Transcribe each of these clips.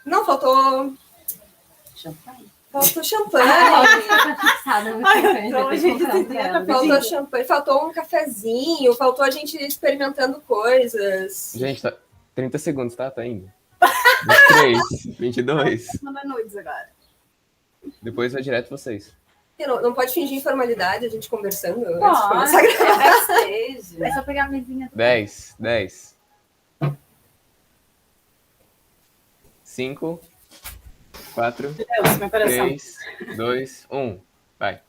Não, faltou... Champanhe. Faltou champanhe. Faltou champanhe, faltou um cafezinho, faltou a gente experimentando coisas. Gente, tá 30 segundos, tá? Tá indo. 23, 22. Manda nudes agora. Depois vai direto vocês. Não pode fingir informalidade, a gente conversando antes de Pode, começar a gravar. backstage. É só pegar a mesinha. 10, 5, 4, Deus, meu coração. 3, 2, 1. Vai.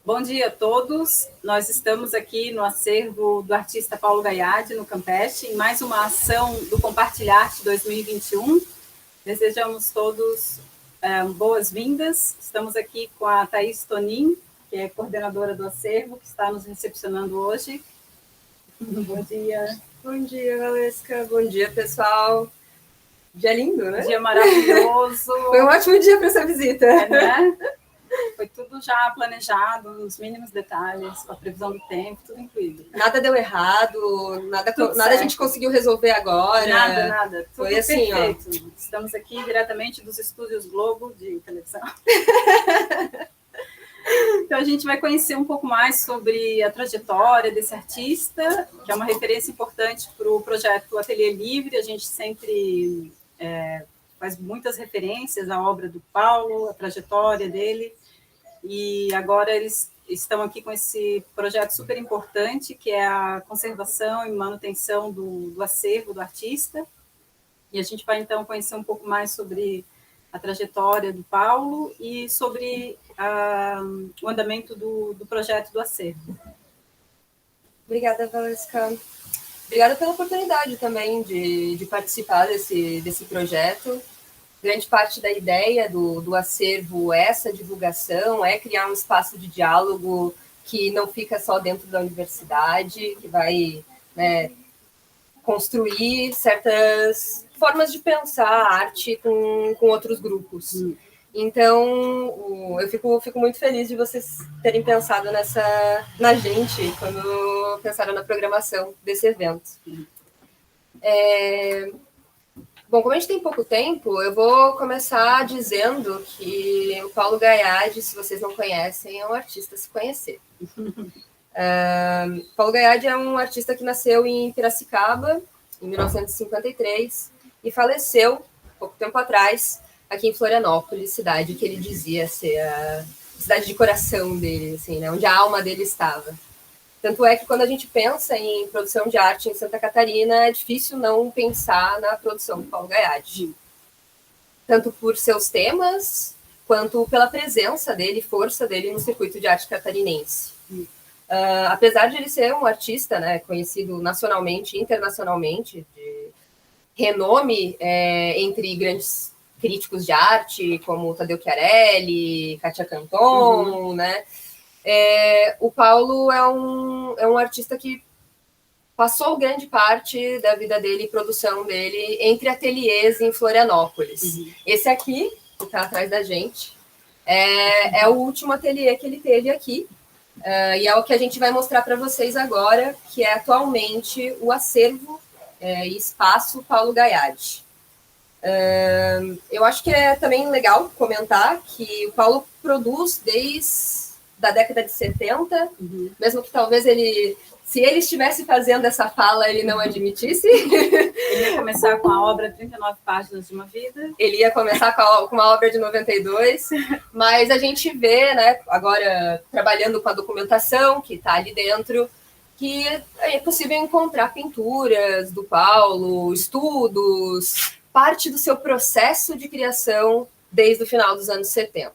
Bom dia a todos. Nós estamos aqui no acervo do artista Paulo Gaiardi, no Campeche, em mais uma ação do Compartilharte 2021. Desejamos todos boas-vindas. Estamos aqui com a Thaís Tonin, que é coordenadora do acervo, que está nos recepcionando hoje. Bom dia. Bom dia, Valesca. Bom dia, pessoal. Dia lindo, né? Dia maravilhoso. Foi um ótimo dia para essa visita. Né? Foi tudo já planejado, nos mínimos detalhes, com a previsão do tempo, tudo incluído. Nada deu errado, nada a gente conseguiu resolver agora. Nada. Tudo foi assim, perfeito. Ó. Estamos aqui diretamente dos estúdios Globo de televisão. Então, a gente vai conhecer um pouco mais sobre a trajetória desse artista, que é uma referência importante para o projeto Ateliê Livre. A gente sempre faz muitas referências à obra do Paulo, à trajetória dele, e agora eles estão aqui com esse projeto super importante, que é a conservação e manutenção do acervo do artista, e a gente vai, então, conhecer um pouco mais sobre a trajetória do Paulo e sobre o andamento do projeto do acervo. Obrigada, Valesca. Obrigada pela oportunidade também de participar desse projeto. Grande parte da ideia do acervo é essa divulgação, é criar um espaço de diálogo que não fica só dentro da universidade, que vai, né, construir certas formas de pensar a arte com outros grupos. Então, eu fico muito feliz de vocês terem pensado na gente quando pensaram na programação desse evento. Bom, como a gente tem pouco tempo, eu vou começar dizendo que o Paulo Gaiardi, se vocês não conhecem, é um artista a se conhecer. Paulo Gaiardi é um artista que nasceu em Piracicaba, em 1953, e faleceu, pouco tempo atrás, aqui em Florianópolis, cidade que ele dizia ser a cidade de coração dele, assim, né, onde a alma dele estava. Tanto é que quando a gente pensa em produção de arte em Santa Catarina, é difícil não pensar na produção do Paulo Gaiardi. Tanto por seus temas, quanto pela presença dele, força dele no circuito de arte catarinense. Apesar de ele ser um artista, né, conhecido nacionalmente e internacionalmente, de renome entre grandes críticos de arte, como Tadeu Chiarelli, Kátia Canton, né? O Paulo é um artista que passou grande parte da vida dele e produção dele entre ateliês em Florianópolis. Esse aqui, que está atrás da gente, é o último ateliê que ele teve aqui, e é o que a gente vai mostrar para vocês agora, que é atualmente o acervo e espaço Paulo Gaiardi. Eu acho que é também legal comentar que o Paulo produz desde da década de 70, mesmo que talvez se ele estivesse fazendo essa fala, ele não admitisse. Ele ia começar com a obra 39 páginas de uma vida. Ele ia começar com uma obra de 92, mas a gente vê, né, agora trabalhando com a documentação que está ali dentro, que é possível encontrar pinturas do Paulo, estudos, parte do seu processo de criação desde o final dos anos 70.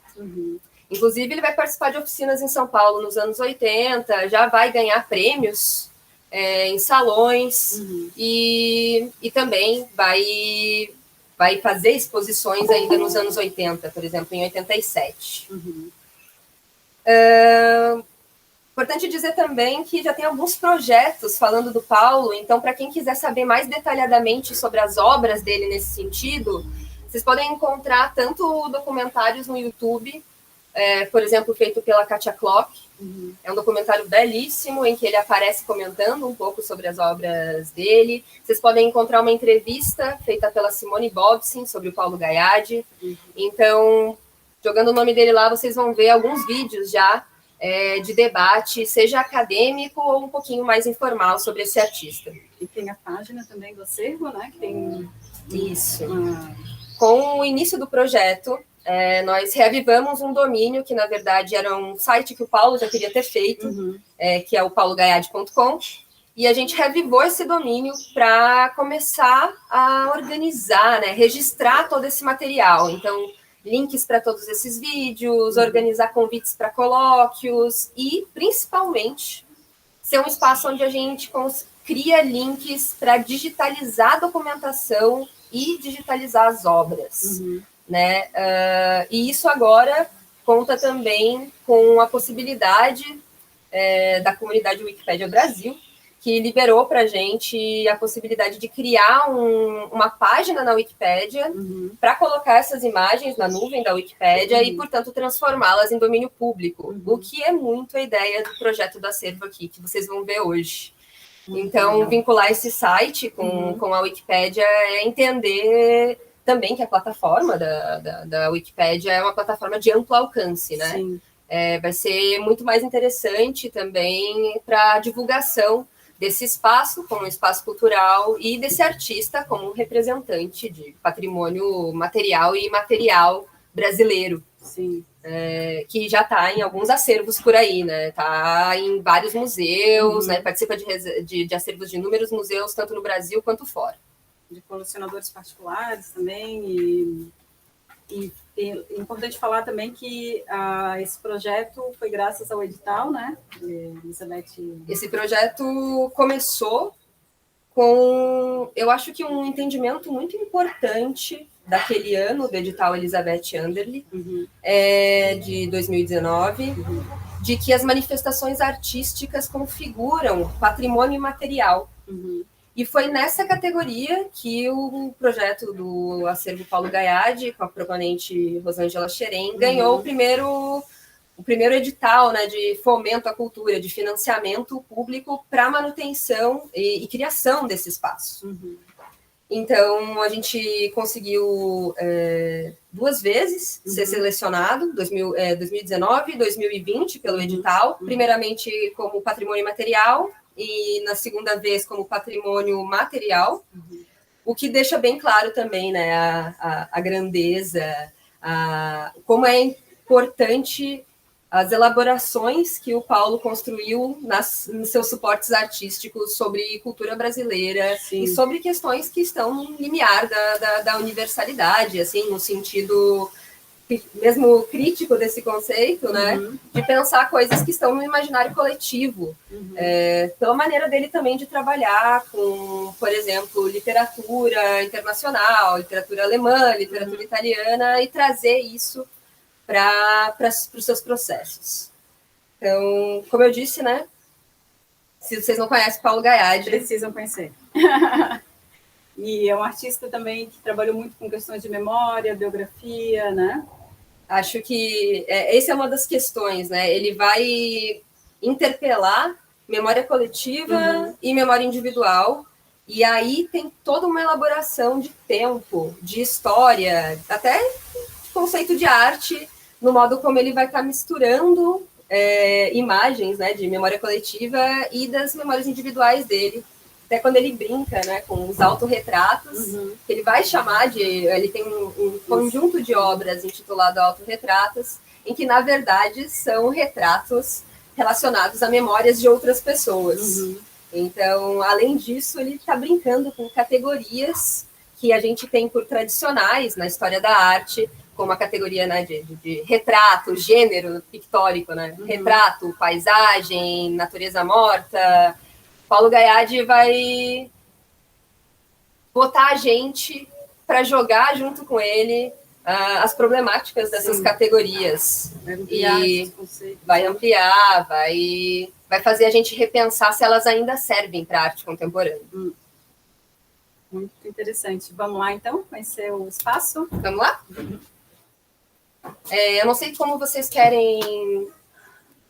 Inclusive, ele vai participar de oficinas em São Paulo nos anos 80, já vai ganhar prêmios em salões e também vai fazer exposições ainda nos anos 80, por exemplo, em 87. Importante dizer também que já tem alguns projetos falando do Paulo, então, para quem quiser saber mais detalhadamente sobre as obras dele nesse sentido, vocês podem encontrar tanto documentários no YouTube, por exemplo, feito pela Katia Klock. É um documentário belíssimo, em que ele aparece comentando um pouco sobre as obras dele. Vocês podem encontrar uma entrevista feita pela Simone Bobsin sobre o Paulo Gayardi. Então, jogando o nome dele lá, vocês vão ver alguns vídeos já de debate, seja acadêmico ou um pouquinho mais informal sobre esse artista. E tem a página também do acervo, né? Que tem... Isso. Com o início do projeto, nós reavivamos um domínio que, na verdade, era um site que o Paulo já queria ter feito, que é o paulogaiardi.com, e a gente reavivou esse domínio para começar a organizar, né, registrar todo esse material. Então, links para todos esses vídeos, organizar convites para colóquios e, principalmente, ser um espaço onde a gente cria links para digitalizar a documentação e digitalizar as obras. Né? E isso agora conta também com a possibilidade da comunidade Wikipédia Brasil, que liberou para a gente a possibilidade de criar uma página na Wikipédia para colocar essas imagens na nuvem da Wikipédia e, portanto, transformá-las em domínio público, o que é muito a ideia do projeto do acervo aqui, que vocês vão ver hoje. Então, vincular esse site com a Wikipédia é entender também que a plataforma da Wikipédia é uma plataforma de amplo alcance, né? Vai ser muito mais interessante também para a divulgação desse espaço como um espaço cultural e desse artista como representante de patrimônio material e imaterial brasileiro. Que já está em alguns acervos por aí, né? Está em vários museus, né? Participa de acervos de inúmeros museus, tanto no Brasil quanto fora. De colecionadores particulares também, e é importante falar também que esse projeto foi graças ao edital, né, Elizabeth? Esse projeto começou com, eu acho que um entendimento muito importante daquele ano, do edital Elizabeth Anderle, de 2019, de que as manifestações artísticas configuram patrimônio imaterial. E foi nessa categoria que o projeto do acervo Paulo Gayardi, com a proponente Rosângela Xerém, ganhou o primeiro edital, né, de fomento à cultura, de financiamento público para manutenção e criação desse espaço. Então, a gente conseguiu 2 vezes ser selecionado, 2019 e 2020, pelo edital, primeiramente como patrimônio imaterial, e na segunda vez como patrimônio material, o que deixa bem claro também, né, a grandeza, como é importante as elaborações que o Paulo construiu nos seus suportes artísticos sobre cultura brasileira e sobre questões que estão no limiar da universalidade, assim, no sentido mesmo crítico desse conceito, né, de pensar coisas que estão no imaginário coletivo, pela maneira dele também de trabalhar com, por exemplo, literatura internacional, literatura alemã, literatura italiana, e trazer isso para os seus processos. Então, como eu disse, né, se vocês não conhecem Paulo Gayardi, precisam conhecer. E é um artista também que trabalhou muito com questões de memória, biografia, né? Acho que essa é uma das questões, né? Ele vai interpelar memória coletiva e memória individual, e aí tem toda uma elaboração de tempo, de história, até de conceito de arte, no modo como ele vai estar misturando imagens, né, de memória coletiva e das memórias individuais dele. Até quando ele brinca, né, com os autorretratos, que ele vai chamar de... Ele tem um conjunto de obras intitulado Autorretratos, em que, na verdade, são retratos relacionados a memórias de outras pessoas. Então, além disso, ele está brincando com categorias que a gente tem por tradicionais na história da arte, como a categoria, né, de retrato, gênero pictórico, né? Retrato, paisagem, natureza morta. Paulo Gayardi vai botar a gente para jogar junto com ele as problemáticas dessas categorias. Vai ampliar, vai fazer a gente repensar se elas ainda servem para a arte contemporânea. Muito interessante. Vamos lá, então, conhecer o espaço? Vamos lá? Eu não sei como vocês querem...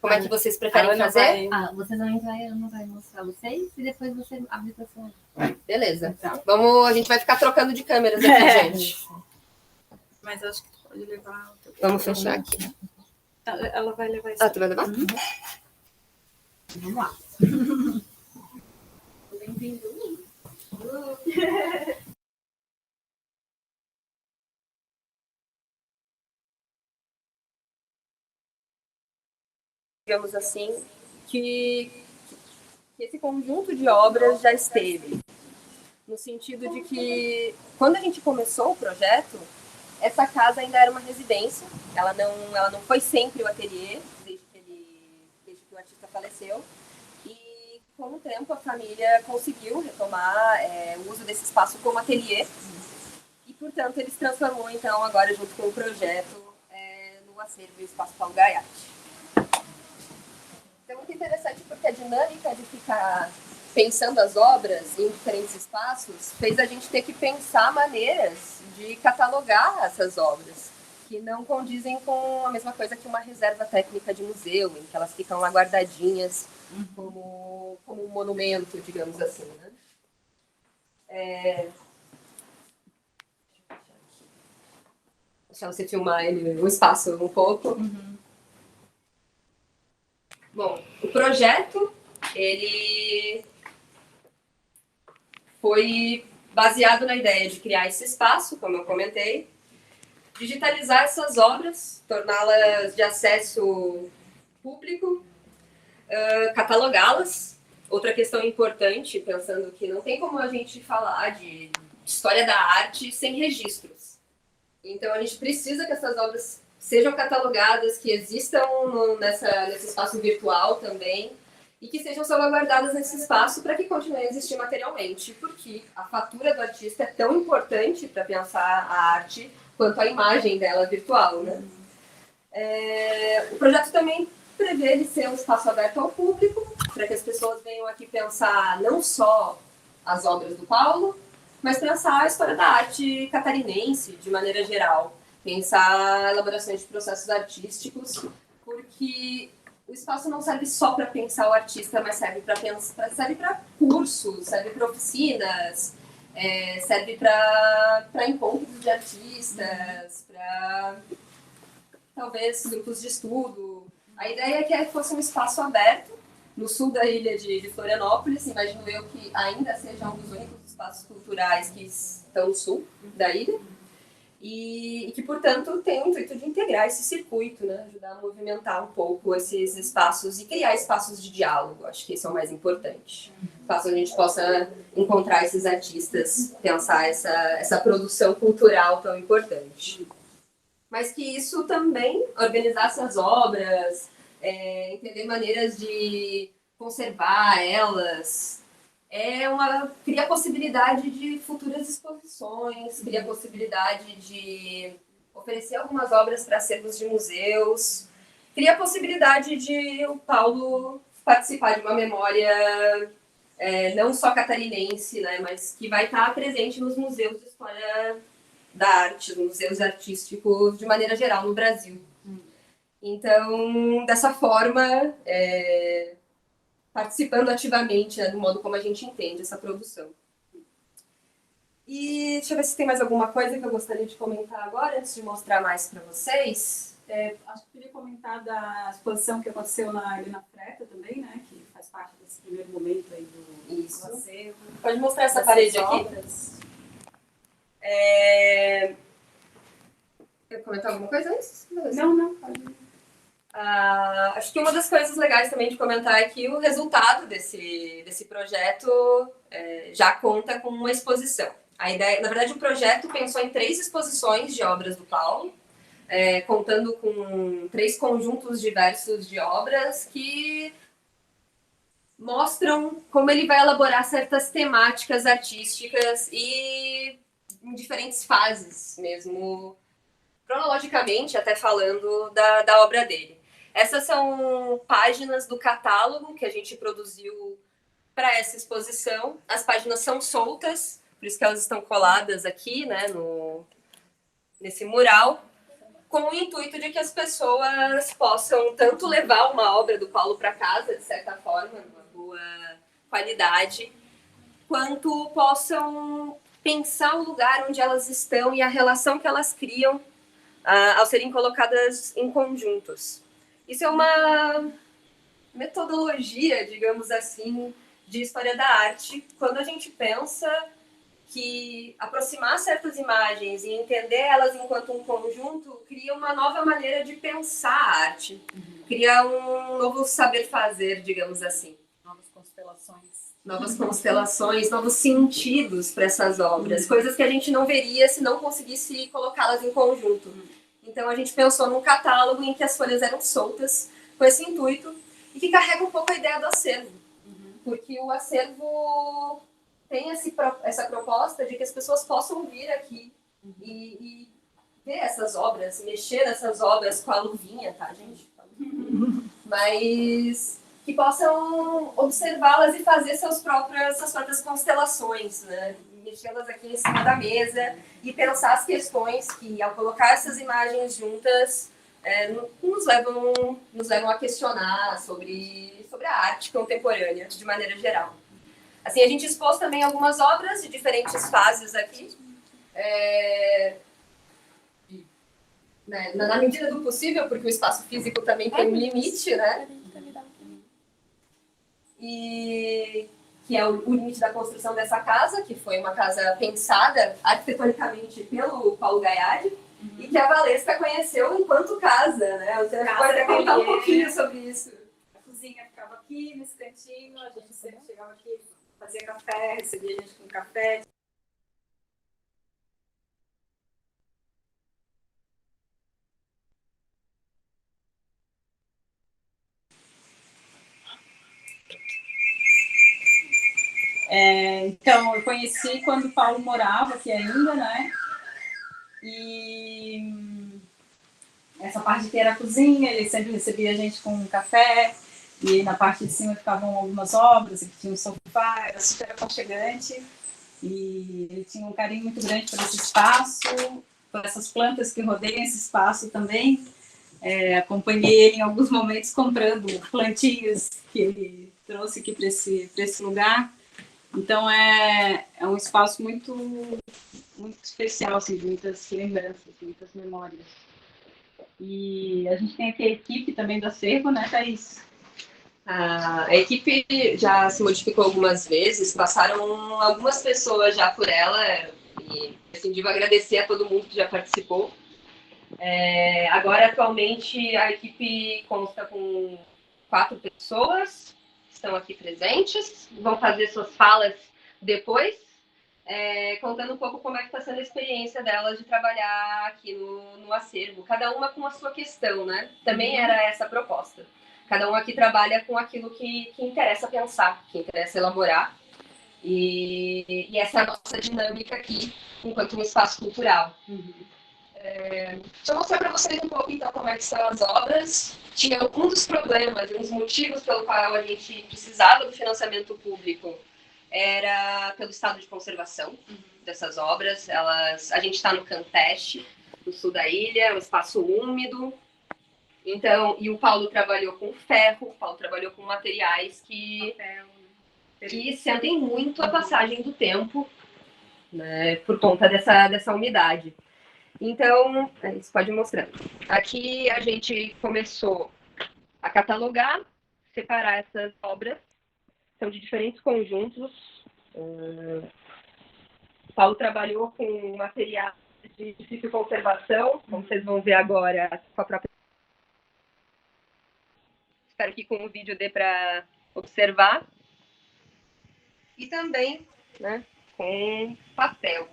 Como é que vocês preferem fazer? Você não vai, Ana vai mostrar vocês e depois você abre para sua. Beleza. Então. A gente vai ficar trocando de câmeras aqui, gente. Mas acho que tu pode levar... Vamos fechar aqui. Ela vai levar isso. Tu vai levar? Vamos lá. Bem-vindo. Digamos assim, que esse conjunto de obras já esteve. No sentido de que, quando a gente começou o projeto, essa casa ainda era uma residência. Ela não foi sempre o ateliê, desde que o artista faleceu. E, com o tempo, a família conseguiu retomar o uso desse espaço como ateliê. E, portanto, ele se transformou, então, agora, junto com o projeto, no acervo do Espaço Paulo Gaiati. É muito interessante porque a dinâmica de ficar pensando as obras em diferentes espaços fez a gente ter que pensar maneiras de catalogar essas obras, que não condizem com a mesma coisa que uma reserva técnica de museu, em que elas ficam lá guardadinhas como um monumento, digamos assim, né? Deixa você filmar o espaço um pouco. Bom, o projeto, ele foi baseado na ideia de criar esse espaço, como eu comentei, digitalizar essas obras, torná-las de acesso público, catalogá-las. Outra questão importante, pensando que não tem como a gente falar de história da arte sem registros. Então, a gente precisa que essas obras sejam catalogadas, que existam nesse espaço virtual também, e que sejam salvaguardadas nesse espaço para que continue a existir materialmente, porque a fatura do artista é tão importante para pensar a arte quanto a imagem dela virtual, né? O projeto também prevê ele ser um espaço aberto ao público, para que as pessoas venham aqui pensar não só as obras do Paulo, mas pensar a história da arte catarinense, de maneira geral. Pensar a elaboração de processos artísticos, porque o espaço não serve só para pensar o artista, mas serve para cursos, serve para oficinas, serve para encontros de artistas, para talvez grupos de estudo. A ideia é que fosse um espaço aberto no sul da ilha de Florianópolis. Imagino eu que ainda seja um dos únicos espaços culturais que estão no sul da ilha. E que, portanto, tem o intuito de integrar esse circuito, né? Ajudar a movimentar um pouco esses espaços e criar espaços de diálogo. Acho que isso é o mais importante. Espaço onde a gente possa encontrar esses artistas, pensar essa produção cultural tão importante. Mas que isso também organizasse as obras, entender maneiras de conservar elas, cria a possibilidade de futuras exposições, cria a possibilidade de oferecer algumas obras para acervos de museus, cria a possibilidade de o Paulo participar de uma memória não só catarinense, né, mas que vai estar presente nos museus de história da arte, nos museus artísticos de maneira geral no Brasil. Então, dessa forma, participando ativamente, né, do modo como a gente entende essa produção. E deixa eu ver se tem mais alguma coisa que eu gostaria de comentar agora, antes de mostrar mais para vocês. Acho que eu queria comentar da exposição que aconteceu na Helena Freta também, né, que faz parte desse primeiro momento aí do acervo. Pode mostrar essa parede aqui? Quer comentar alguma coisa antes? Não, pode. Acho que uma das coisas legais também de comentar é que o resultado desse projeto já conta com uma exposição. A ideia, na verdade, o projeto pensou em 3 exposições de obras do Paulo, contando com 3 conjuntos diversos de obras que mostram como ele vai elaborar certas temáticas artísticas e em diferentes fases mesmo, cronologicamente, até falando da obra dele. Essas são páginas do catálogo que a gente produziu para essa exposição. As páginas são soltas, por isso que elas estão coladas aqui, né, nesse mural, com o intuito de que as pessoas possam tanto levar uma obra do Paulo para casa, de certa forma, numa boa qualidade, quanto possam pensar o lugar onde elas estão e a relação que elas criam ao serem colocadas em conjuntos. Isso é uma metodologia, digamos assim, de história da arte, quando a gente pensa que aproximar certas imagens e entender elas enquanto um conjunto cria uma nova maneira de pensar a arte, cria um novo saber fazer, digamos assim. Novas constelações, novos sentidos para essas obras, coisas que a gente não veria se não conseguisse colocá-las em conjunto. Então a gente pensou num catálogo em que as folhas eram soltas, com esse intuito, e que carrega um pouco a ideia do acervo, porque o acervo tem essa proposta de que as pessoas possam vir aqui e ver essas obras, mexer nessas obras com a luvinha, tá, gente? Mas que possam observá-las e fazer suas próprias constelações, né? Mexê-las aqui em cima da mesa e pensar as questões que, ao colocar essas imagens juntas, nos levam a questionar sobre a arte contemporânea, de maneira geral. Assim, a gente expôs também algumas obras de diferentes fases aqui, na medida do possível, porque o espaço físico também tem um limite, né? E que é o limite da construção dessa casa, que foi uma casa pensada arquitetonicamente pelo Paulo Gaiardi, e que a Valesca conheceu enquanto casa, né? Você pode contar um pouquinho sobre isso. A cozinha ficava aqui, nesse cantinho, a gente sempre chegava aqui, fazia café, recebia a gente com café. Então, eu conheci quando o Paulo morava aqui ainda, né? E essa parte aqui era a cozinha, ele sempre recebia a gente com um café, e na parte de cima ficavam algumas obras, aqui tinha um sofá, era super aconchegante, e ele tinha um carinho muito grande por esse espaço, por essas plantas que rodeiam esse espaço também. Acompanhei ele em alguns momentos comprando plantinhas que ele trouxe aqui para esse lugar. Então, é um espaço muito, muito especial, assim, de muitas lembranças, de muitas memórias. E a gente tem aqui a equipe também do acervo, né, Thaís? A equipe já se modificou algumas vezes, passaram algumas pessoas já por ela, e assim, devo agradecer a todo mundo que já participou. Agora, atualmente, a equipe consta com 4 pessoas, estão aqui presentes, vão fazer suas falas depois, contando um pouco como é que está sendo a experiência delas de trabalhar aqui no acervo, cada uma com a sua questão, né? Também era essa a proposta. Cada um aqui trabalha com aquilo que interessa pensar, que interessa elaborar, e essa é a nossa dinâmica aqui, enquanto um espaço cultural. Deixa eu mostrar para vocês um pouco, então, como é que são as obras. Tinha um dos problemas, um dos motivos pelo qual a gente precisava do financiamento público era pelo estado de conservação dessas obras. A gente está no Campeche, no sul da ilha, um espaço úmido. Então, e o Paulo trabalhou com ferro, o Paulo trabalhou com materiais que sentem muito a passagem do tempo, né, por conta dessa umidade. Então, isso pode mostrar. Aqui a gente começou a catalogar, separar essas obras, são de diferentes conjuntos. O Paulo trabalhou com materiais de difícil conservação, como vocês vão ver agora com a própria. Espero que com o vídeo dê para observar. E também, né, com papel.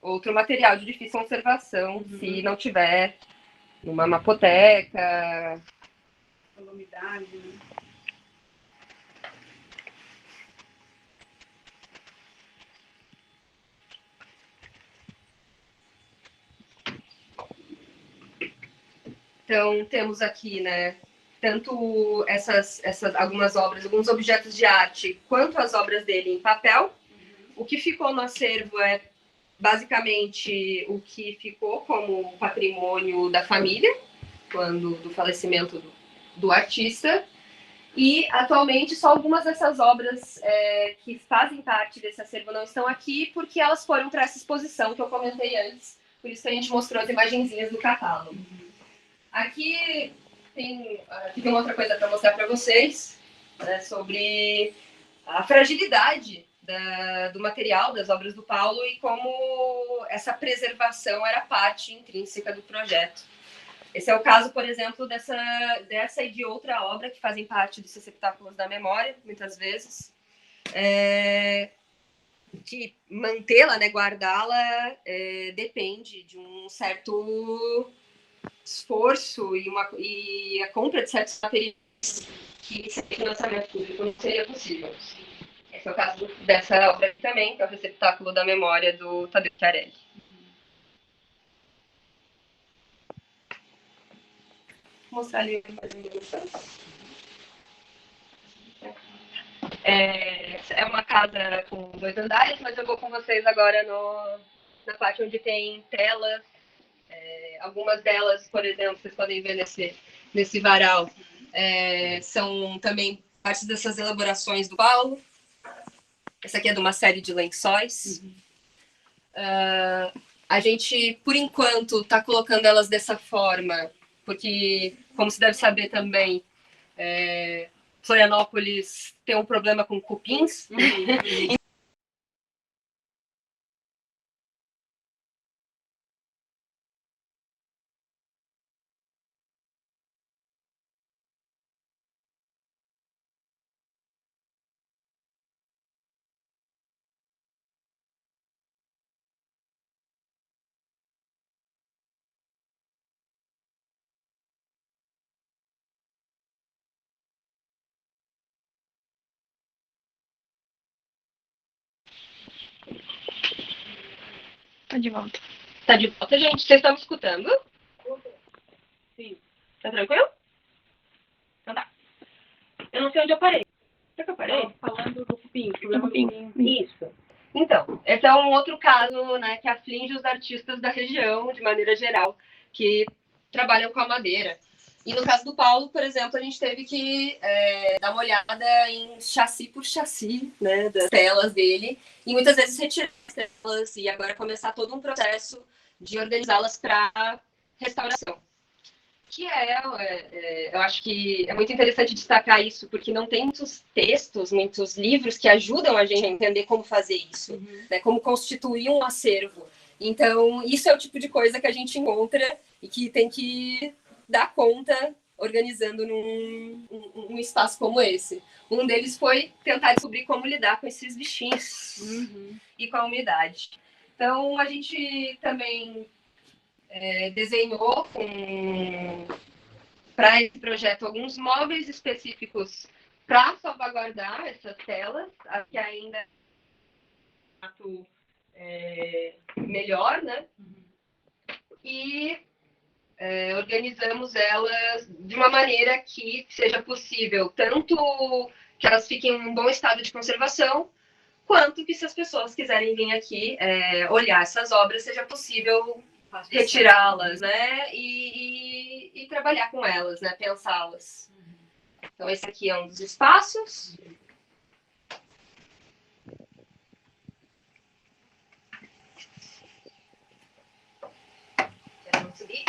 Outro material de difícil conservação, se não tiver numa mapoteca. Umidade, né? Então, temos aqui, né, tanto essas algumas obras, alguns objetos de arte, quanto as obras dele em papel. O que ficou no acervo é basicamente o que ficou como patrimônio da família, quando do falecimento do artista. E, atualmente, só algumas dessas obras que fazem parte desse acervo não estão aqui, porque elas foram para essa exposição que eu comentei antes. Por isso que a gente mostrou as imagenzinhas do catálogo. Aqui tem uma outra coisa para mostrar para vocês, né, sobre a fragilidade do material, das obras do Paulo, e como essa preservação era parte intrínseca do projeto. Esse é o caso, por exemplo, dessa e de outra obra que fazem parte dos receptáculos da memória, muitas vezes. Que mantê-la, né, guardá-la, depende de um certo esforço e a compra de certos materiais que sem financiamento público não seria possível. Esse é o caso dessa obra aqui também, que é o receptáculo da memória do Tadeu Chiarelli. Vou mostrar ali mais uma dimensão. É uma casa com 2 andares, mas eu vou com vocês agora na parte onde tem telas. Algumas delas, por exemplo, vocês podem ver nesse varal, são também partes dessas elaborações do Paulo. Essa aqui é de uma série de lençóis. A gente, por enquanto, está colocando elas dessa forma, porque, como se deve saber também, Florianópolis tem um problema com cupins. Tá de volta. Tá de volta, gente? Vocês estão me escutando? Sim. Tá tranquilo? Então tá. Eu não sei onde eu parei. Será que eu parei? Falando do cupim. Isso. Então, esse é um outro caso, né, que aflige os artistas da região, de maneira geral, que trabalham com a madeira. E no caso do Paulo, por exemplo, a gente teve que dar uma olhada em chassi por chassi, né, das telas dele, e muitas vezes retirar as telas e agora começar todo um processo de organizá-las para restauração. Que eu acho que é muito interessante destacar isso, porque não tem muitos textos, muitos livros que ajudam a gente a entender como fazer isso, né, como constituir um acervo. Então, isso é o tipo de coisa que a gente encontra e que tem que dar conta organizando num espaço como esse. Um deles foi tentar descobrir como lidar com esses bichinhos e com a umidade. Então, a gente também desenhou para esse projeto alguns móveis específicos para salvaguardar essas telas, que ainda melhor, né? E organizamos elas de uma maneira que seja possível, tanto que elas fiquem em um bom estado de conservação, quanto que, se as pessoas quiserem vir aqui olhar essas obras, seja possível retirá-las, né, e trabalhar com elas, né, pensá-las. Então, esse aqui é um dos espaços. Vamos subir.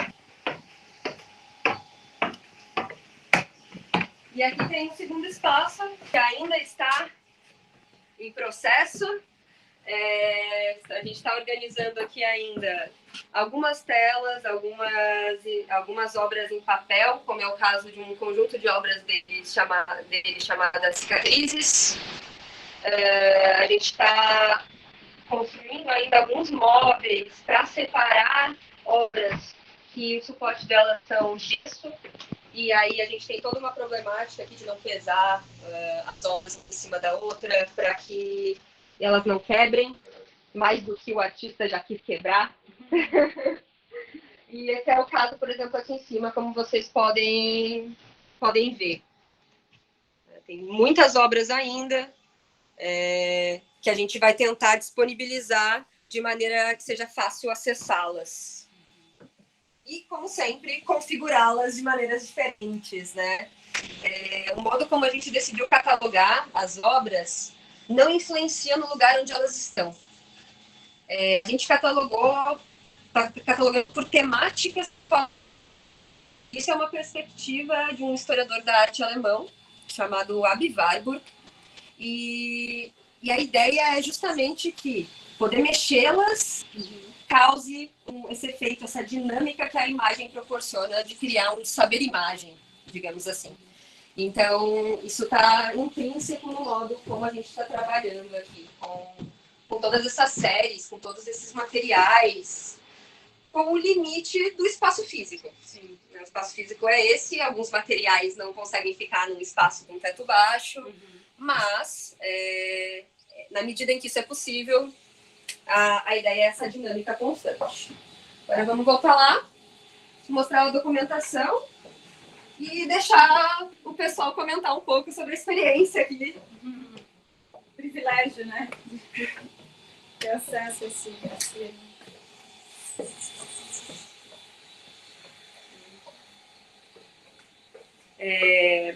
E aqui tem um segundo espaço, que ainda está em processo. A gente está organizando aqui ainda algumas telas, algumas obras em papel, como é o caso de um conjunto de obras dele chamadas Cicatrizes. A gente está construindo ainda alguns móveis para separar obras que o suporte delas são gesso. E aí a gente tem toda uma problemática aqui de não pesar as obras em cima da outra para que elas não quebrem, mais do que o artista já quis quebrar. E esse é o caso, por exemplo, aqui em cima, como vocês podem ver. Tem muitas obras ainda que a gente vai tentar disponibilizar de maneira que seja fácil acessá-las. E, como sempre, configurá-las de maneiras diferentes, né? O modo como a gente decidiu catalogar as obras não influencia no lugar onde elas estão. A gente catalogou por temáticas. Isso é uma perspectiva de um historiador da arte alemão, chamado Abi Warburg, e a ideia é justamente que poder mexê-las cause esse efeito, essa dinâmica que a imagem proporciona de criar um saber-imagem, digamos assim. Então, isso está intrínseco no modo como a gente está trabalhando aqui, com todas essas séries, com todos esses materiais, com o limite do espaço físico. Sim. O espaço físico é esse, alguns materiais não conseguem ficar num espaço com teto baixo, mas, na medida em que isso é possível, a ideia é essa dinâmica constante. Agora vamos voltar lá, mostrar a documentação e deixar o pessoal comentar um pouco sobre a experiência aqui. Privilégio, né? Ter acesso a esse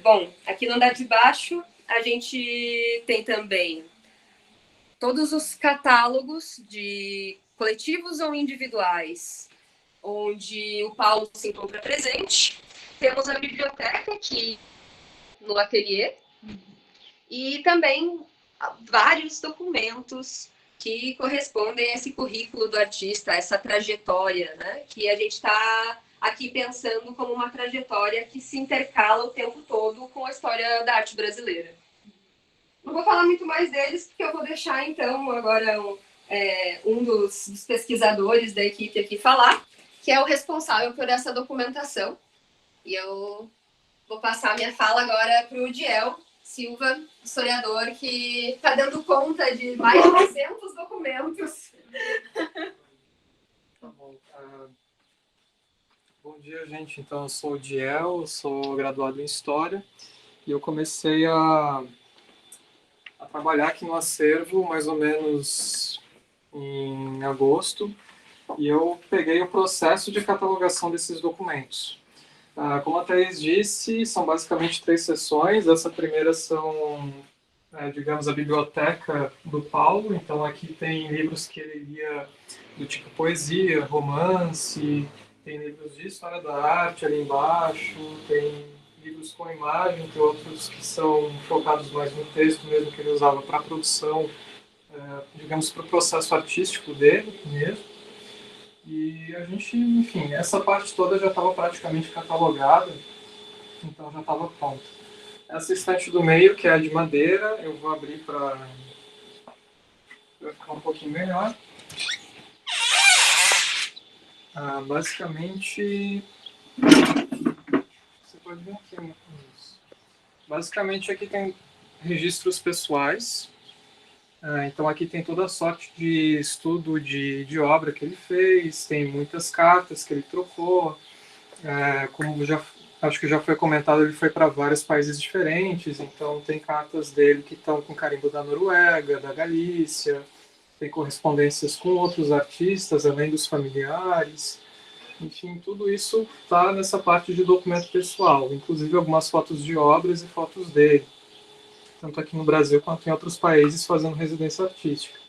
bom, aqui no andar de baixo a gente tem também todos os catálogos de coletivos ou individuais, onde o Paulo se encontra presente. Temos a biblioteca aqui no ateliê e também vários documentos que correspondem a esse currículo do artista, essa trajetória, né? Que a gente está aqui pensando como uma trajetória que se intercala o tempo todo com a história da arte brasileira. Não vou falar muito mais deles, porque eu vou deixar, então, agora um dos pesquisadores da equipe aqui falar, que é o responsável por essa documentação. E eu vou passar a minha fala agora para o Diel Silva, historiador, que está dando conta de mais de 200 documentos. Tá bom. Bom dia, gente. Então, eu sou o Diel, sou graduado em História e eu comecei a trabalhar aqui no acervo mais ou menos em agosto e eu peguei o processo de catalogação desses documentos. Como a Thaís disse, são basicamente 3 sessões. Essa primeira são, digamos, a biblioteca do Paulo. Então, aqui tem livros que ele lia do tipo poesia, romance, tem livros de história da arte ali embaixo, tem livros com imagem, tem outros que são focados mais no texto mesmo, que ele usava para a produção, digamos, para o processo artístico dele mesmo. E a gente, enfim, essa parte toda já estava praticamente catalogada, então já estava pronta. Essa estante do meio, que é a de madeira, eu vou abrir para ficar um pouquinho melhor. Basicamente, você pode ver aqui. Basicamente, aqui tem registros pessoais. Então aqui tem toda a sorte de estudo de obra que ele fez, tem muitas cartas que ele trocou, como acho que já foi comentado, ele foi para vários países diferentes, então tem cartas dele que estão com carimbo da Noruega, da Galícia, tem correspondências com outros artistas, além dos familiares, enfim, tudo isso está nessa parte de documento pessoal, inclusive algumas fotos de obras e fotos dele, tanto aqui no Brasil quanto em outros países, fazendo residência artística.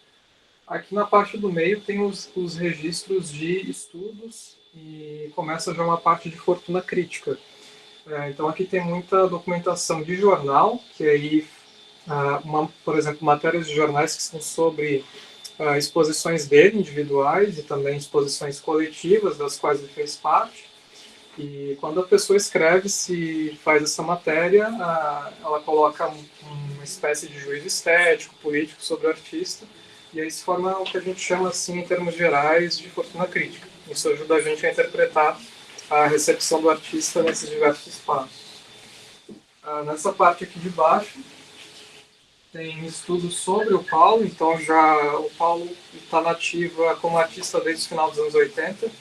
Aqui na parte do meio tem os registros de estudos e começa já uma parte de fortuna crítica. Então aqui tem muita documentação de jornal, que aí, por exemplo, matérias de jornais que são sobre exposições dele, individuais, e também exposições coletivas, das quais ele fez parte. E quando a pessoa escreve, se faz essa matéria, ela coloca uma espécie de juízo estético, político sobre o artista, e aí se forma o que a gente chama, assim, em termos gerais, de fortuna crítica. Isso ajuda a gente a interpretar a recepção do artista nesses diversos espaços. Nessa parte aqui de baixo, tem estudos sobre o Paulo, então o Paulo está na ativa como artista desde o final dos anos 80.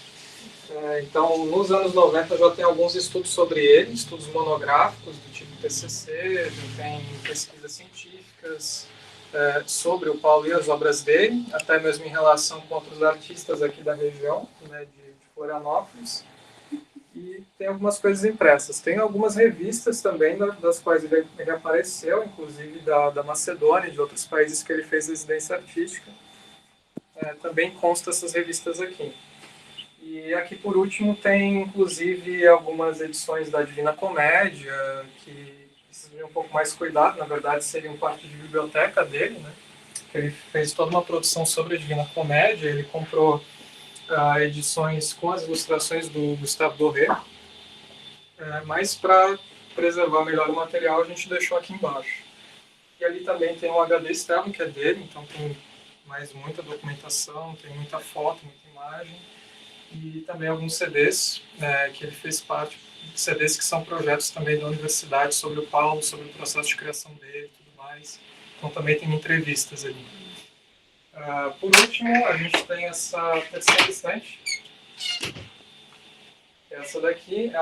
Então, nos anos 90 já tem alguns estudos sobre ele, estudos monográficos do tipo TCC, já tem pesquisas científicas, sobre o Paulo e as obras dele, até mesmo em relação com outros artistas aqui da região, né, de Florianópolis. E tem algumas coisas impressas. Tem algumas revistas também, das quais ele apareceu, inclusive da Macedônia e de outros países que ele fez residência artística. Também consta essas revistas aqui. E aqui, por último, tem, inclusive, algumas edições da Divina Comédia, que precisam de um pouco mais cuidado, na verdade, seriam parte de biblioteca dele, né? Ele fez toda uma produção sobre a Divina Comédia, ele comprou edições com as ilustrações do Gustave Doré, mas para preservar melhor o material, a gente deixou aqui embaixo. E ali também tem um HD externo, que é dele, então tem mais muita documentação, tem muita foto, muita imagem, e também alguns CDs que ele fez parte, CDs que são projetos também da universidade sobre o Paulo, sobre o processo de criação dele e tudo mais. Então também tem entrevistas ali. Por último, a gente tem essa terceira estante. Essa daqui,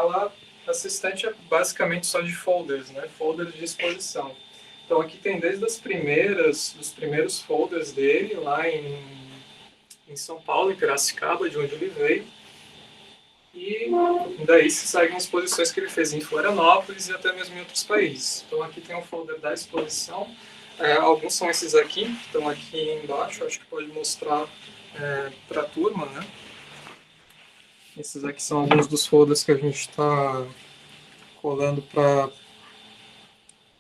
essa estante é basicamente só de folders, né? Folders de exposição. Então aqui tem desde dos primeiros folders dele, lá em São Paulo, em Piracicaba, de onde ele veio. E daí se seguem exposições que ele fez em Florianópolis e até mesmo em outros países. Então aqui tem um folder da exposição. Alguns são esses aqui, que estão aqui embaixo, acho que pode mostrar para a turma, né? Esses aqui são alguns dos folders que a gente está colando para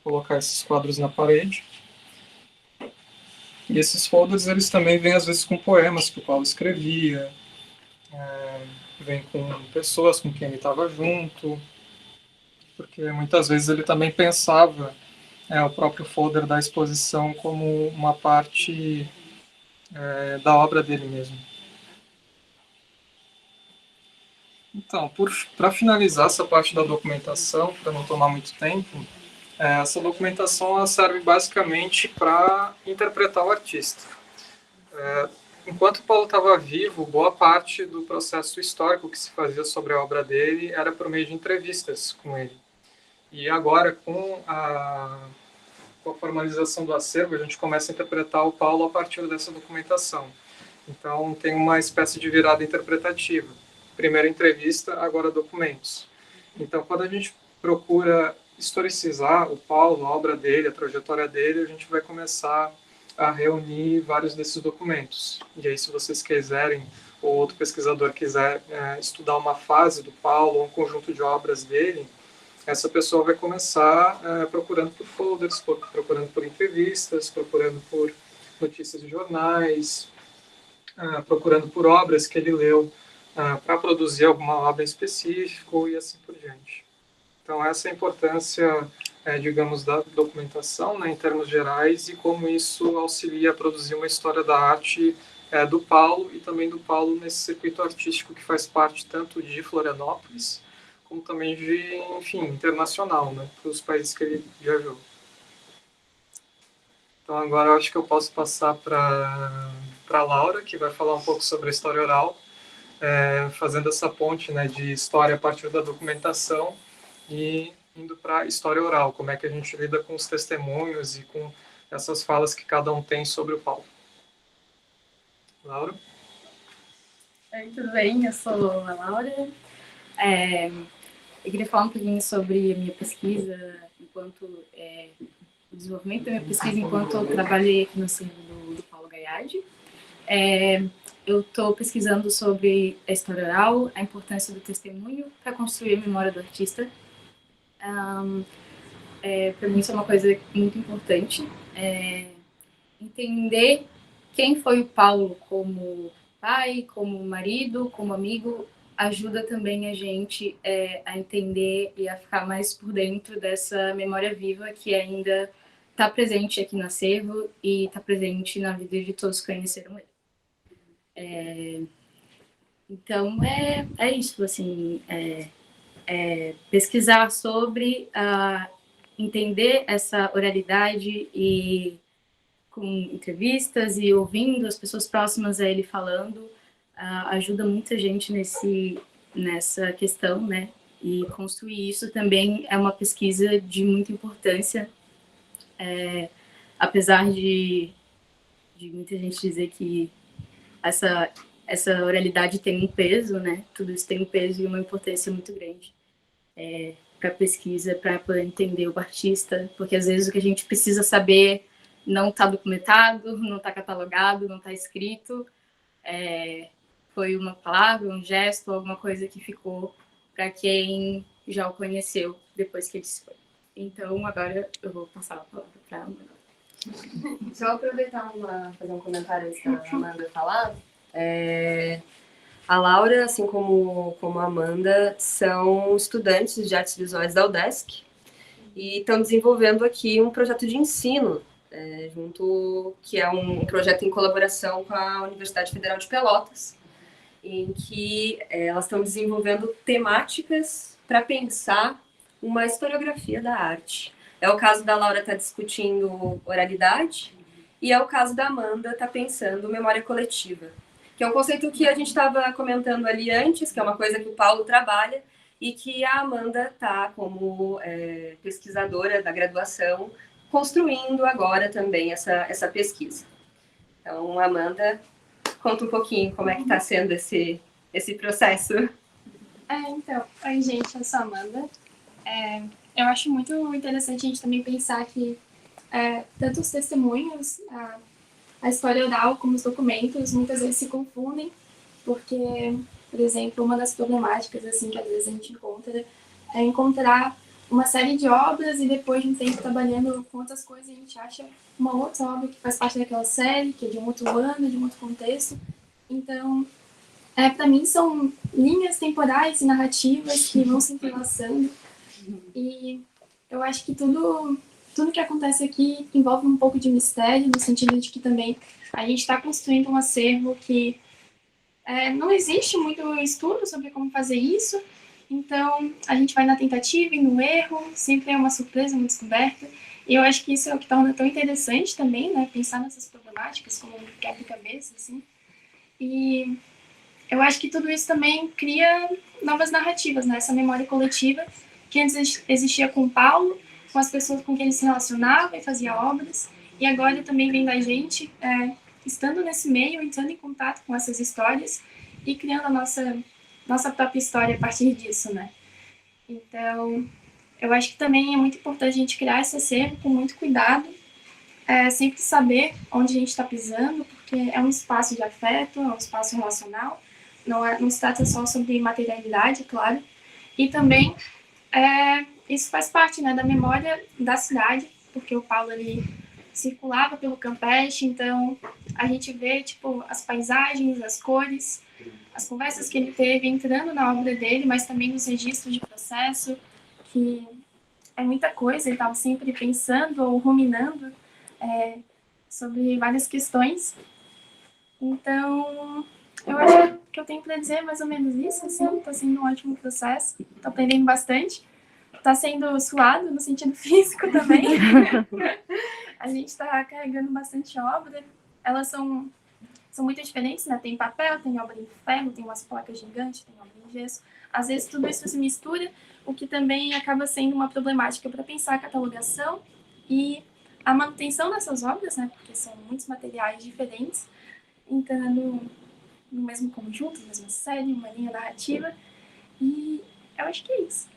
colocar esses quadros na parede. E esses folders, eles também vêm às vezes com poemas que o Paulo escrevia, vem com pessoas com quem ele estava junto, porque muitas vezes ele também pensava o próprio folder da exposição como uma parte da obra dele mesmo. Então, para finalizar essa parte da documentação, para não tomar muito tempo, essa documentação ela serve basicamente para interpretar o artista. Enquanto Paulo estava vivo, boa parte do processo histórico que se fazia sobre a obra dele era por meio de entrevistas com ele. E agora, com a formalização do acervo, a gente começa a interpretar o Paulo a partir dessa documentação. Então, tem uma espécie de virada interpretativa. Primeiro entrevista, agora documentos. Então, quando a gente procura historicizar o Paulo, a obra dele, a trajetória dele, a gente vai começar a reunir vários desses documentos. E aí, se vocês quiserem, ou outro pesquisador quiser estudar uma fase do Paulo, ou um conjunto de obras dele, essa pessoa vai começar procurando por folders, procurando por entrevistas, procurando por notícias de jornais, procurando por obras que ele leu para produzir alguma obra em específico e assim por diante. Então, essa é a importância, digamos, da documentação, né, em termos gerais, e como isso auxilia a produzir uma história da arte do Paulo e também do Paulo nesse circuito artístico que faz parte tanto de Florianópolis, como também de, enfim, internacional, né, para os países que ele viajou. Então, agora eu acho que eu posso passar para a Laura, que vai falar um pouco sobre a história oral, fazendo essa ponte, né, de história a partir da documentação e indo para a história oral, como é que a gente lida com os testemunhos e com essas falas que cada um tem sobre o Paulo. Laura? Oi, tudo bem? Eu sou a Laura. Eu queria falar um pouquinho sobre a minha pesquisa, o desenvolvimento da minha pesquisa enquanto eu trabalhei aqui no acervo do Paulo Gaiardi. Eu estou pesquisando sobre a história oral, a importância do testemunho para construir a memória do artista. Para mim isso é uma coisa muito importante. Entender quem foi o Paulo como pai, como marido, como amigo, ajuda também a gente a entender e a ficar mais por dentro dessa memória viva que ainda está presente aqui no acervo e está presente na vida de todos que conheceram ele. Então, é isso, assim, pesquisar sobre, entender essa oralidade e com entrevistas e ouvindo as pessoas próximas a ele falando, ajuda muita gente nessa questão, né? E construir isso também é uma pesquisa de muita importância, apesar de muita gente dizer que essa oralidade tem um peso, né? Tudo isso tem um peso e uma importância muito grande para a pesquisa, para poder entender o artista, porque às vezes o que a gente precisa saber não está documentado, não está catalogado, não está escrito. Foi uma palavra, um gesto, alguma coisa que ficou para quem já o conheceu depois que ele se foi. Então, agora eu vou passar a palavra para a Amanda. Só aproveitar fazer um comentário antes da Amanda falar. A Laura, assim como a Amanda, são estudantes de artes visuais da UDESC e estão desenvolvendo aqui um projeto de ensino, que é um projeto em colaboração com a Universidade Federal de Pelotas, em que elas estão desenvolvendo temáticas para pensar uma historiografia da arte. É o caso da Laura estar discutindo oralidade e é o caso da Amanda estar pensando memória coletiva, que é um conceito que a gente estava comentando ali antes, que é uma coisa que o Paulo trabalha e que a Amanda está como pesquisadora da graduação construindo agora também essa pesquisa. Então, Amanda, conta um pouquinho como é que está sendo esse processo. Então, oi gente, eu sou a Amanda. Eu acho muito interessante a gente também pensar que tanto os testemunhos, a história oral como os documentos, muitas vezes se confundem, porque, por exemplo, uma das problemáticas assim, que às vezes a gente encontra é encontrar uma série de obras e depois de um tempo trabalhando com outras coisas a gente acha uma outra obra que faz parte daquela série, que é de um outro ano, de um outro contexto. Então, para mim são linhas temporais e narrativas que vão se entrelaçando. E eu acho que tudo que acontece aqui envolve um pouco de mistério, no sentido de que também a gente está construindo um acervo que não existe muito estudo sobre como fazer isso, então a gente vai na tentativa e no erro, sempre é uma surpresa, uma descoberta, e eu acho que isso é o que torna tão interessante também, né, pensar nessas problemáticas como um quebra-cabeça, assim, e eu acho que tudo isso também cria novas narrativas, né, essa memória coletiva que antes existia com o Paulo, com as pessoas com quem ele se relacionava e fazia obras, e agora também vem da gente, estando nesse meio, entrando em contato com essas histórias e criando a nossa própria história a partir disso, né? Então, eu acho que também é muito importante a gente criar esse acervo com muito cuidado, sempre saber onde a gente está pisando, porque é um espaço de afeto, é um espaço relacional, não se trata só sobre materialidade, claro, e também isso faz parte, né, da memória da cidade, porque o Paulo ali circulava pelo Campeche, então a gente vê tipo as paisagens, as cores, as conversas que ele teve entrando na obra dele, mas também nos registros de processo, que é muita coisa, ele estava sempre pensando ou ruminando sobre várias questões. Então, eu acho que eu tenho para dizer mais ou menos isso, assim, está sendo um ótimo processo, estou aprendendo bastante. Está sendo suado no sentido físico também. A gente está carregando bastante obra. Elas são muito diferentes, né? Tem papel, tem obra em ferro, tem umas placas gigantes, tem obra em gesso. Às vezes tudo isso se mistura, o que também acaba sendo uma problemática para pensar a catalogação e a manutenção dessas obras, né? Porque são muitos materiais diferentes, entrando no mesmo conjunto, na mesma série, uma linha narrativa. E eu acho que é isso.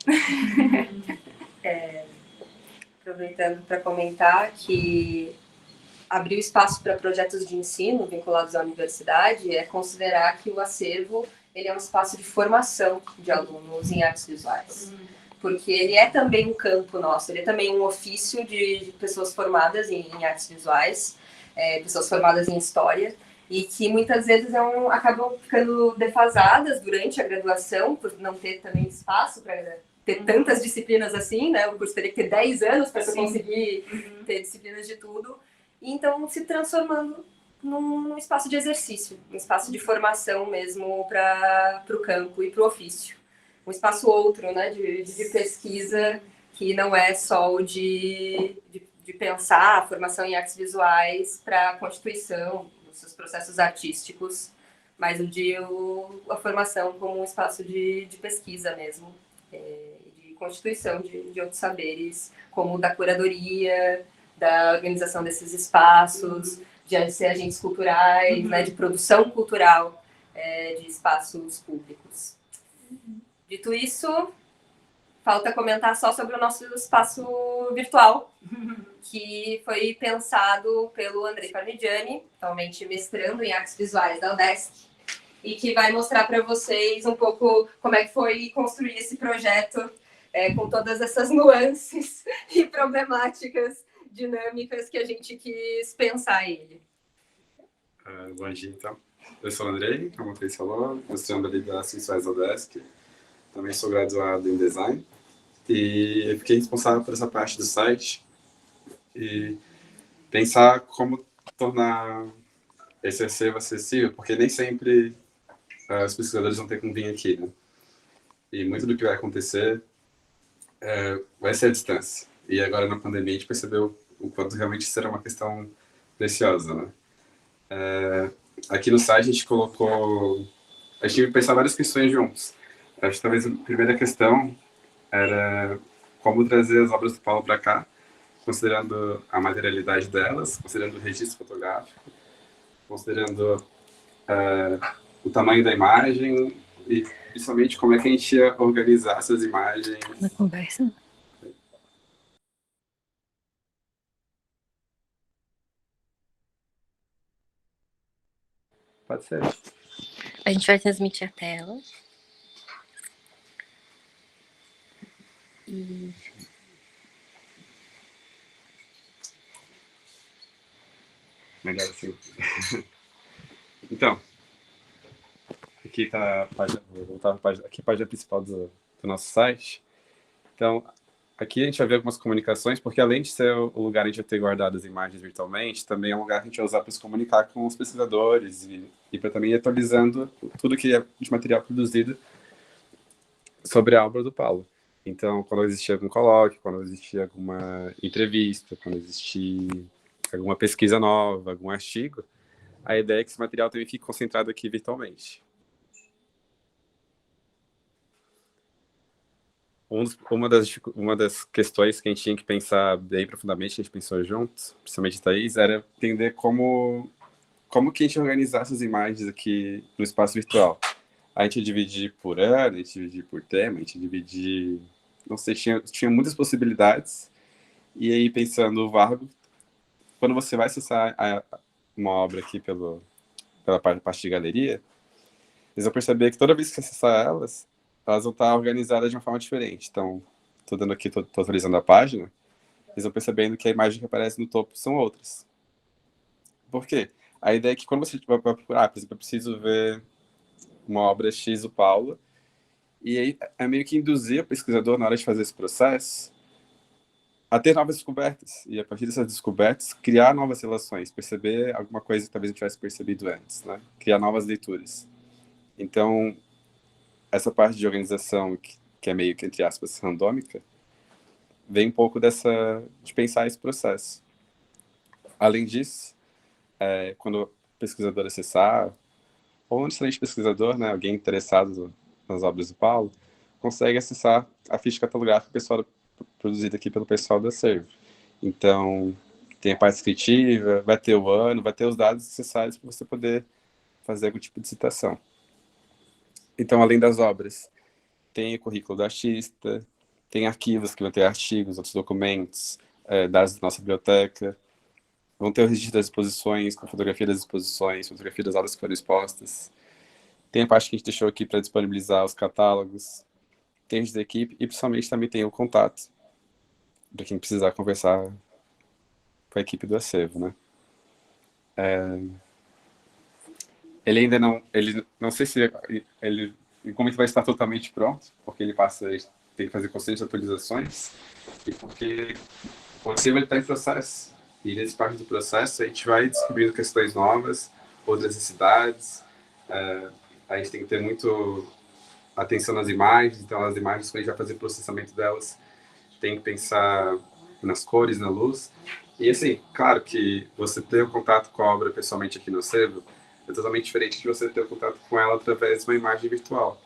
Aproveitando para comentar que abrir espaço para projetos de ensino vinculados à universidade é considerar que o acervo ele é um espaço de formação de alunos em artes visuais. Porque ele é também um campo nosso, ele é também um ofício de pessoas formadas em artes visuais, pessoas formadas em história, e que muitas vezes acabam ficando defasadas durante a graduação, por não ter também espaço para ter tantas disciplinas assim, né? O curso teria que ter 10 anos para você conseguir ter disciplinas de tudo. E então se transformando num espaço de exercício, um espaço de formação mesmo para o campo e para o ofício. Um espaço outro, né? De pesquisa que não é só o de pensar a formação em artes visuais para a constituição dos seus processos artísticos, mas a formação como um espaço de pesquisa mesmo, de constituição de outros saberes, como da curadoria, da organização desses espaços, de ser agentes culturais, né, de produção cultural de espaços públicos. Dito isso, falta comentar só sobre o nosso espaço virtual, que foi pensado pelo André Parmigiani, atualmente mestrando em artes visuais da UDESC, e que vai mostrar para vocês um pouco como é que foi construir esse projeto com todas essas nuances e problemáticas dinâmicas que a gente quis pensar ele. Bom dia, então. Eu sou o Andrei, como a Cris falou, mestrando ali das artes visuais da UDESC. Também sou graduado em design. E eu fiquei responsável por essa parte do site e pensar como tornar esse acervo acessível, porque nem sempre os pesquisadores vão ter como vir aqui, né? E muito do que vai acontecer vai ser a distância. E agora, na pandemia, a gente percebeu o quanto realmente isso era uma questão preciosa, né? Aqui no site, a gente colocou... A gente teve que pensar várias questões juntos. Acho que talvez a primeira questão era como trazer as obras do Paulo para cá, considerando a materialidade delas, considerando o registro fotográfico, considerando o tamanho da imagem e, principalmente, como é que a gente ia organizar essas imagens. Na conversa? Pode ser. A gente vai transmitir a tela. E... Melhor assim. Então, aqui está a página, vou voltar para a página, aqui a página principal do nosso site. Então, aqui a gente vai ver algumas comunicações, porque além de ser o lugar onde a gente vai ter guardado as imagens virtualmente, também é um lugar que a gente vai usar para se comunicar com os pesquisadores e para também ir atualizando tudo que é de material produzido sobre a obra do Paulo. Então, quando existia algum colóquio, quando existia alguma entrevista, quando existia alguma pesquisa nova, algum artigo, a ideia é que esse material também fique concentrado aqui virtualmente. Uma das questões que a gente tinha que pensar bem profundamente, que a gente pensou juntos, principalmente a Thaís, era entender como que a gente organizar essas imagens aqui no espaço virtual. A gente dividir por ano, a gente dividir por tema, a gente dividir... Não sei, tinha muitas possibilidades. E aí, pensando o Vargo, quando você vai acessar uma obra aqui pela parte de galeria, eles vão perceber que toda vez que você acessar elas vão estar organizadas de uma forma diferente. Então, estou atualizando a página, eles vão percebendo que a imagem que aparece no topo são outras. Por quê? A ideia é que quando você vai procurar, por exemplo, eu preciso ver uma obra X do Paulo, e aí é meio que induzir o pesquisador, na hora de fazer esse processo, a ter novas descobertas. E a partir dessas descobertas, criar novas relações, perceber alguma coisa que talvez não tivesse percebido antes, né? Criar novas leituras. Então, essa parte de organização, que é meio que, entre aspas, randômica, vem um pouco de pensar esse processo. Além disso, quando o pesquisador acessar, ou um excelente pesquisador, né, alguém interessado nas obras do Paulo, consegue acessar a ficha catalográfica produzida aqui pelo pessoal do acervo. Então, tem a parte descritiva, vai ter o ano, vai ter os dados necessários para você poder fazer algum tipo de citação. Então, além das obras, tem o currículo do artista, tem arquivos que vão ter artigos, outros documentos, dados da nossa biblioteca, vão ter o registro das exposições, com fotografia das exposições, fotografia das aulas que foram expostas. Tem a parte que a gente deixou aqui para disponibilizar os catálogos, tem a gente da equipe e, principalmente, também tem o contato, para quem precisar conversar com a equipe do acervo, né? Ele ainda não sei se como ele vai estar totalmente pronto, porque ele tem que fazer constantes atualizações, e porque o acervo está em processo. E nesse parte do processo a gente vai descobrindo questões novas, outras necessidades. A gente tem que ter muito atenção nas imagens, então as imagens, quando a gente vai fazer o processamento delas, tem que pensar nas cores, na luz. E assim, claro que você ter o contato com a obra pessoalmente aqui no acervo é totalmente diferente de você ter o contato com ela através de uma imagem virtual.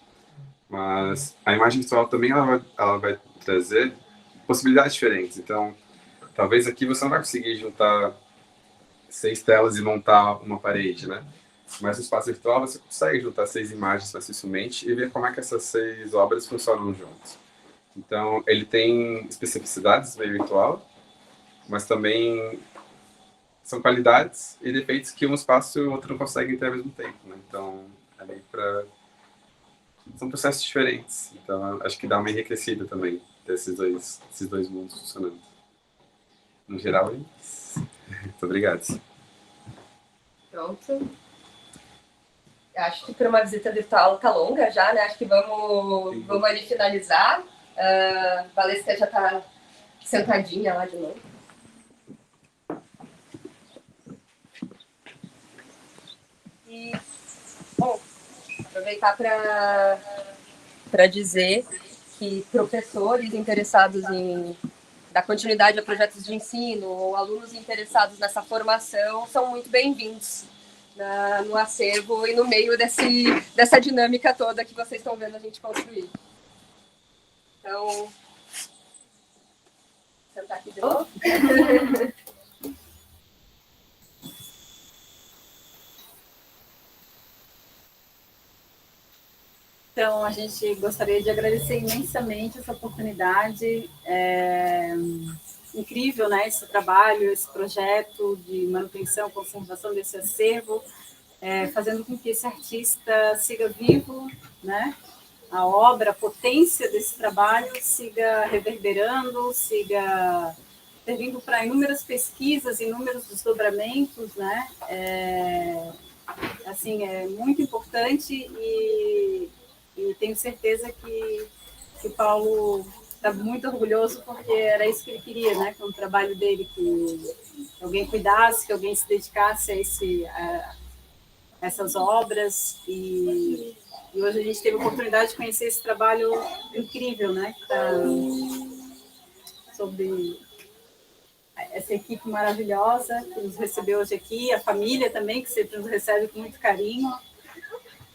Mas a imagem virtual também ela vai trazer possibilidades diferentes. Então, talvez aqui você não vai conseguir juntar 6 telas e montar uma parede, né? Mas no espaço virtual você consegue juntar 6 imagens facilmente e ver como é que essas 6 obras funcionam juntas. Então, ele tem especificidades do meio virtual, mas também são qualidades e defeitos que um espaço e o outro não conseguem ter ao mesmo tempo, né? Então, é meio são processos diferentes. Então, acho que dá uma enriquecida também desses dois mundos funcionando. No geral, é isso. Muito obrigado. Pronto. Acho que para uma visita virtual tá longa já, né? Acho que vamos ali finalizar. A Valesca já está sentadinha lá de novo. E, bom, aproveitar para dizer que professores interessados em dar continuidade a projetos de ensino ou alunos interessados nessa formação são muito bem-vindos no acervo e no meio dessa dinâmica toda que vocês estão vendo a gente construir. Então, sentar aqui de novo. Então, a gente gostaria de agradecer imensamente essa oportunidade. Incrível, né, esse trabalho, esse projeto de manutenção, conservação desse acervo, fazendo com que esse artista siga vivo, né? A obra, a potência desse trabalho siga reverberando, siga servindo para inúmeras pesquisas, inúmeros desdobramentos, né? Assim, é muito importante e tenho certeza que o Paulo está muito orgulhoso, porque era isso que ele queria, né? Com o trabalho dele, que alguém cuidasse, que alguém se dedicasse a essas obras. E hoje a gente teve a oportunidade de conhecer esse trabalho incrível, né? Que tá sobre essa equipe maravilhosa que nos recebeu hoje aqui, a família também, que sempre nos recebe com muito carinho.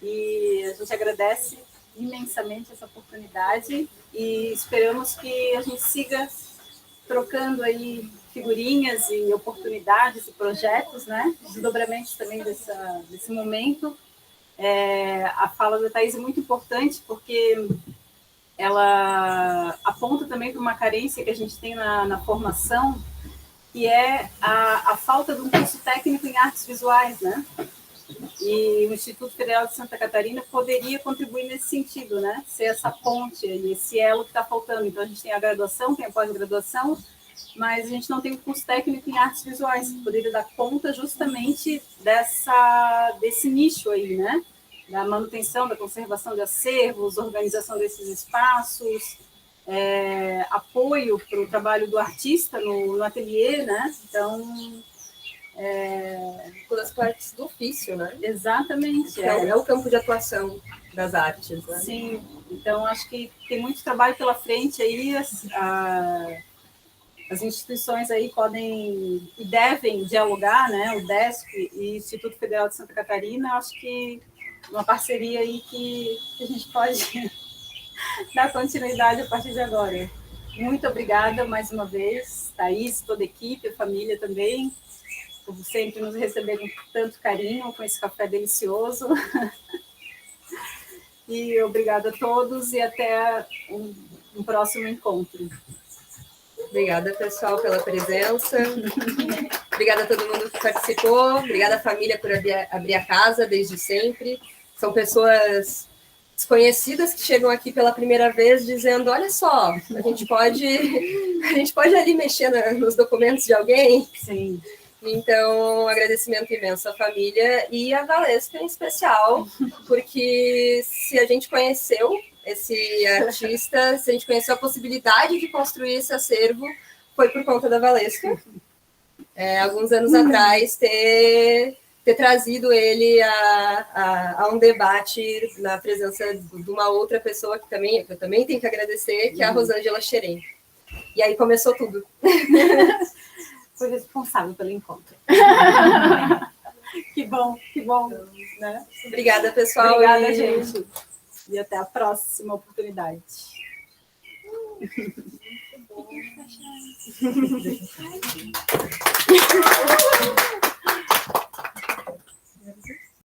E a gente agradece imensamente essa oportunidade e esperamos que a gente siga trocando aí figurinhas e oportunidades e projetos, né? Desdobramentos também desse momento. A fala da Thaís é muito importante porque ela aponta também para uma carência que a gente tem na formação, que é a falta de um curso técnico em artes visuais, né? E o Instituto Federal de Santa Catarina poderia contribuir nesse sentido, né? Ser essa ponte, esse elo que está faltando. Então, a gente tem a graduação, tem a pós-graduação, mas a gente não tem o curso técnico em artes visuais, que poderia dar conta justamente desse nicho aí, né? Da manutenção, da conservação de acervos, organização desses espaços, apoio para o trabalho do artista no ateliê, né? Então, todas as partes do ofício, né? Exatamente. É o campo de atuação das artes, né? Sim, então acho que tem muito trabalho pela frente aí, as instituições aí podem e devem dialogar, né? O DESP e o Instituto Federal de Santa Catarina, acho que uma parceria aí que a gente pode dar continuidade a partir de agora. Muito obrigada mais uma vez, Thaís, toda a equipe, a família também, por sempre nos receber com tanto carinho, com esse café delicioso. E obrigada a todos e até um próximo encontro. Obrigada, pessoal, pela presença. Obrigada a todo mundo que participou. Obrigada à família por abrir a casa desde sempre. São pessoas desconhecidas que chegam aqui pela primeira vez dizendo, olha só, a gente pode ali mexer nos documentos de alguém. Sim. Então, um agradecimento imenso à família e à Valesca em especial, porque se a gente conheceu esse artista, se a gente conheceu a possibilidade de construir esse acervo, foi por conta da Valesca. Alguns anos atrás, ter trazido ele a um debate na presença de uma outra pessoa que eu também tenho que agradecer, que é a Rosângela Xerém. E aí começou tudo. Foi responsável pelo encontro. Que bom, né? Obrigada, pessoal. Obrigada, gente. E até a próxima oportunidade.